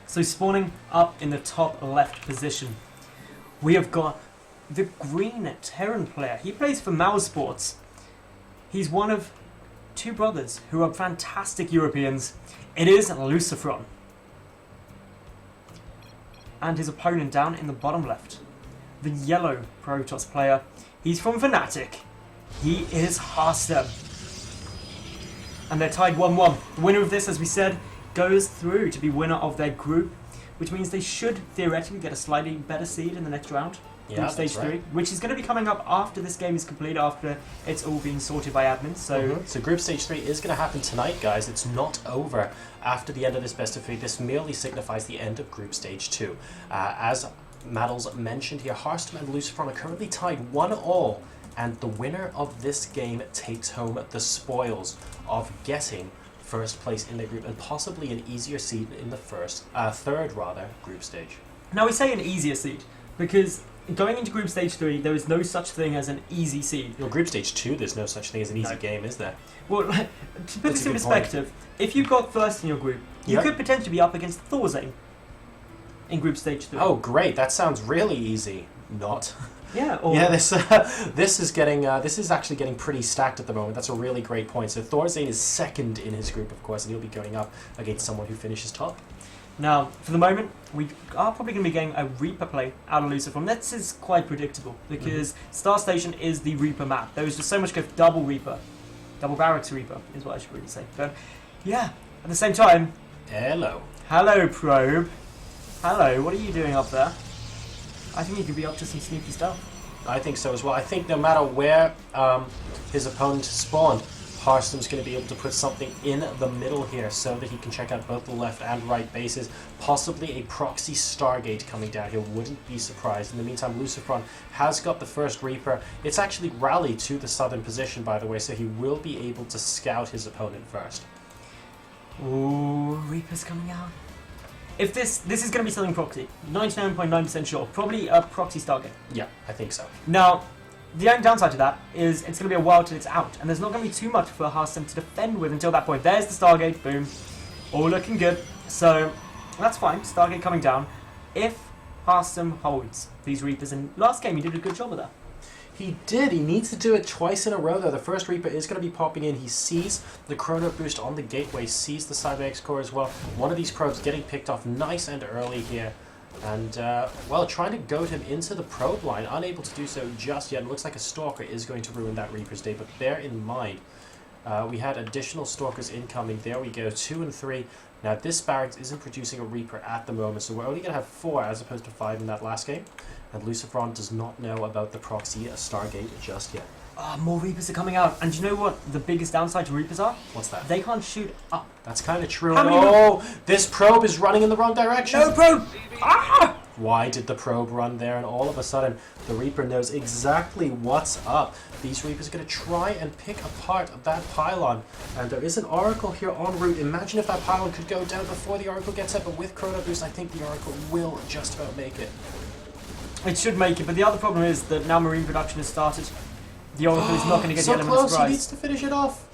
So spawning up in the top left position, we have got the green Terran player. He plays for Mouz Sports. He's one of two brothers who are fantastic Europeans. It is Lucifron. And his opponent down in the bottom left, the yellow Protoss player. He's from Fnatic. He is Harstem. And they're tied 1-1. The winner of this, as we said, goes through to be winner of their group, which means they should theoretically get a slightly better seed in the next round. Group stage 3, which is going to be coming up after this game is complete, after it's all been sorted by admin. So group stage 3 is going to happen tonight, guys. It's not over after the end of this best of 3. This merely signifies the end of group stage 2. As Maddles mentioned here, Harstem and Lucifron are currently tied 1-1, and the winner of this game takes home the spoils of getting first place in their group and possibly an easier seed in the third group stage. Now we say an easier seed because going into group stage 3, there is no such thing as an easy seed. Well, group stage 2, there's no such thing as an easy game, is there? Well, to put this in perspective, if you got first in your group, you could potentially be up against Thorzane in group stage 3. Oh, great! That sounds really easy. Not. Yeah. This is actually getting pretty stacked at the moment. That's a really great point. So Thorzane is second in his group, of course, and he'll be going up against someone who finishes top. Now, for the moment, we are probably going to be getting a Reaper play out of Lucifron. This is quite predictable because Star Station is the Reaper map. There was just so much go double Reaper. Double Barracks Reaper is what I should really say. But yeah, at the same time... Hello. Hello, Probe. Hello, what are you doing up there? I think you could be up to some sneaky stuff. I think so as well. I think no matter where his opponent spawned, Harstem's going to be able to put something in the middle here so that he can check out both the left and right bases. Possibly a proxy Stargate coming down here. Wouldn't be surprised. In the meantime, Lucifron has got the first Reaper. It's actually rallied to the southern position, by the way, so he will be able to scout his opponent first. Ooh, Reaper's coming out. If this is going to be selling proxy, 99.9% sure. Probably a proxy Stargate. Yeah, I think so. Now, the only downside to that is it's going to be a while till it's out, and there's not going to be too much for Harstem to defend with until that point. There's the Stargate, boom. All looking good. So, that's fine. Stargate coming down. If Harstem holds these Reapers, and last game he did a good job of that. He did. He needs to do it twice in a row, though. The first Reaper is going to be popping in. He sees the Chrono Boost on the gateway, sees the Cyber-X core as well. One of these probes getting picked off nice and early here. And, well, trying to goad him into the probe line. Unable to do so just yet. It looks like a Stalker is going to ruin that Reaper's day, but bear in mind, we had additional Stalkers incoming. There we go, 2 and 3. Now, this barracks isn't producing a Reaper at the moment, so we're only going to have 4 as opposed to 5 in that last game. And Lucifron does not know about the proxy Stargate just yet. More Reapers are coming out. And do you know what the biggest downside to Reapers are? What's that? They can't shoot up. That's kind of true. Oh, this probe is running in the wrong direction. No probe! Ah! Why did the probe run there? And all of a sudden, the Reaper knows exactly what's up. These Reapers are going to try and pick apart that pylon. And there is an Oracle here en route. Imagine if that pylon could go down before the Oracle gets up. But with Chrono Boost, I think the Oracle will just about make it. It should make it, but the other problem is that now Marine production has started. The Oracle is not going to get so the element of close, surprise. He needs to finish it off.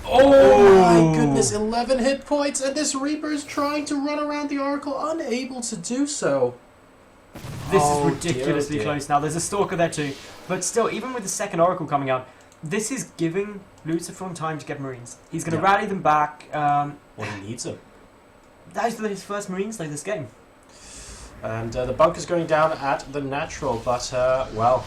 Oh my goodness, 11 hit points, and this Reaper is trying to run around the Oracle, unable to do so. This is ridiculously close now. There's a Stalker there too. But still, even with the second Oracle coming out, this is giving Lucifron time to get Marines. He's going to rally them back. Well, he needs them. That is his first Marines play this game. And the bunker's going down at the natural, but, well,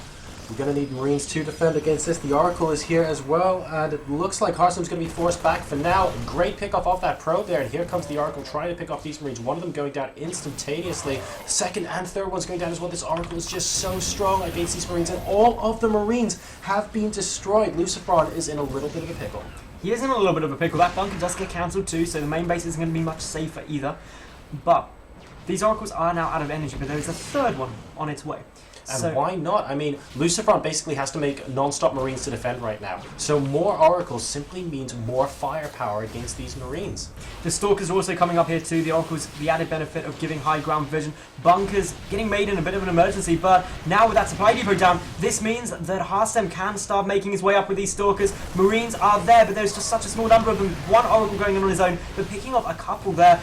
we're going to need Marines to defend against this. The Oracle is here as well, and it looks like Harstem's going to be forced back for now. Great pick-off off that probe there, and here comes the Oracle trying to pick off these Marines. One of them going down instantaneously. Second and third one's going down as well. This Oracle is just so strong against these Marines, and all of the Marines have been destroyed. Lucifron is in a little bit of a pickle. He is in a little bit of a pickle. That bunker does get cancelled too, so the main base isn't going to be much safer either. But these Oracles are now out of energy, but there is a third one on its way. And why not? I mean, Lucifron basically has to make non-stop Marines to defend right now. So more Oracles simply means more firepower against these Marines. The Stalkers are also coming up here too. The Oracles, the added benefit of giving high ground vision. Bunkers getting made in a bit of an emergency, but now with that supply depot down, this means that Harstem can start making his way up with these Stalkers. Marines are there, but there's just such a small number of them. One Oracle going on his own, but picking off a couple there.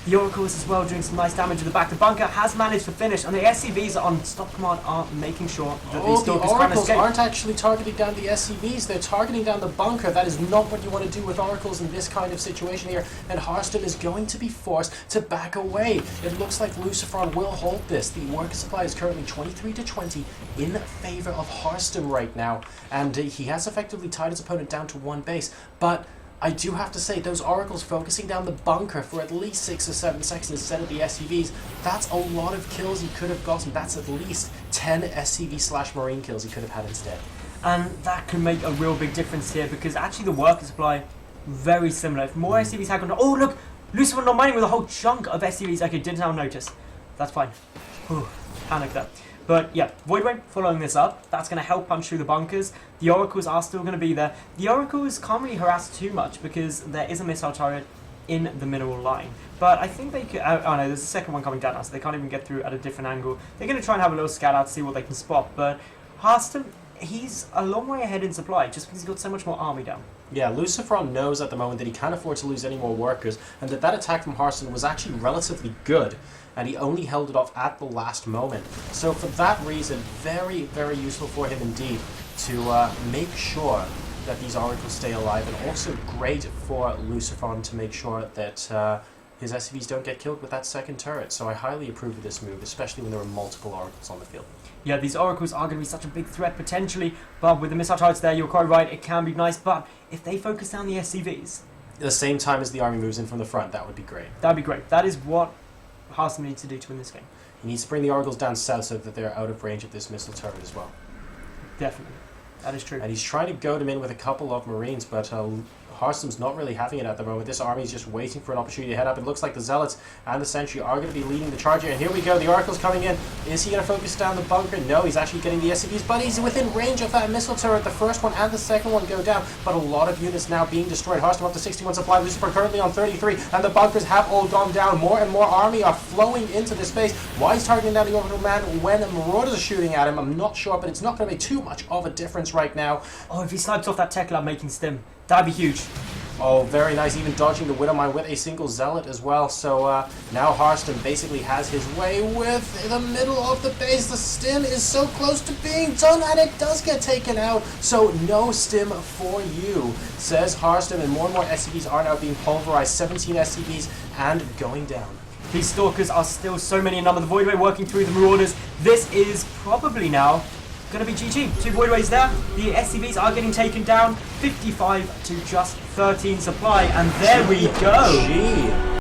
The Oracles as well doing some nice damage in the back. The bunker has managed to finish, and the SCVs on stop command are making sure that these the Stalkers can't Oracles escape. aren't actually targeting down the SCVs, they're targeting down the bunker. That is not what you want to do with Oracles in this kind of situation here, and Harstem is going to be forced to back away. It looks like Lucifron will hold this. The worker supply is currently 23-20 in favor of Harstem right now, and he has effectively tied his opponent down to one base, but I do have to say, those Oracles focusing down the bunker for at least 6 or 7 seconds instead of the SCVs, that's a lot of kills he could have gotten. That's at least 10 SCV/Marine kills he could have had instead. And that can make a real big difference here, because actually the worker supply, very similar. If more SCVs had gone... Oh, look! Lucifer not mining with a whole chunk of SCVs. Okay, didn't now notice. That's fine. Whew, panic there. But yeah, Voidway following this up, that's going to help punch through the bunkers. The Oracles are still going to be there. The Oracles can't really harass too much because there is a missile turret in the mineral line. But I think they could... Oh no, there's a second one coming down now, so they can't even get through at a different angle. They're going to try and have a little scout out to see what they can spot. But Harstem, he's a long way ahead in supply just because he's got so much more army down. Yeah, Lucifron knows at the moment that he can't afford to lose any more workers, and that attack from Harstem was actually relatively good, and he only held it off at the last moment. So for that reason, very, very useful for him indeed to make sure that these Oracles stay alive, and also great for Lucifron to make sure that his SCVs don't get killed with that second turret. So I highly approve of this move, especially when there are multiple Oracles on the field. Yeah, these Oracles are going to be such a big threat potentially, but with the missile turrets there, you're quite right, it can be nice, but if they focus down the SCVs... At the same time as the army moves in from the front, that would be great. That would be great. That is what Harstem needs to do to win this game. He needs to bring the Oracles down south so that they're out of range of this missile turret as well. Definitely. That is true. And he's trying to goad him in with a couple of Marines, but Harstem's not really having it at the moment. This army is just waiting for an opportunity to head up. It looks like the Zealots and the Sentry are going to be leading the charge here. And here we go, the Oracle's coming in. Is he going to focus down the bunker? No, he's actually getting the SCVs, but he's within range of that missile turret. The first one and the second one go down, but a lot of units now being destroyed. Harstem up to 61 supply, Lucifer currently on 33, and the bunkers have all gone down. More and more army are flowing into this base. Why he's targeting down the Orbital Man when Marauders are shooting at him, I'm not sure, but it's not going to make too much of a difference right now. Oh, if he snipes off that Tech Lab making stim, that'd be huge. Oh, very nice, even dodging the Widowmine with a single Zealot as well. So now Harstem basically has his way with the middle of the base. The stim is so close to being done, and it does get taken out. So no stim for you, says Harstem, and more SCVs are now being pulverized. 17 SCVs and going down. These Stalkers are still so many in number. The Voidway working through the Marauders. This is probably now going to be GG. 2 Voidways there. The SCVs are getting taken down. 55 to just 13 supply. And there we go. GG.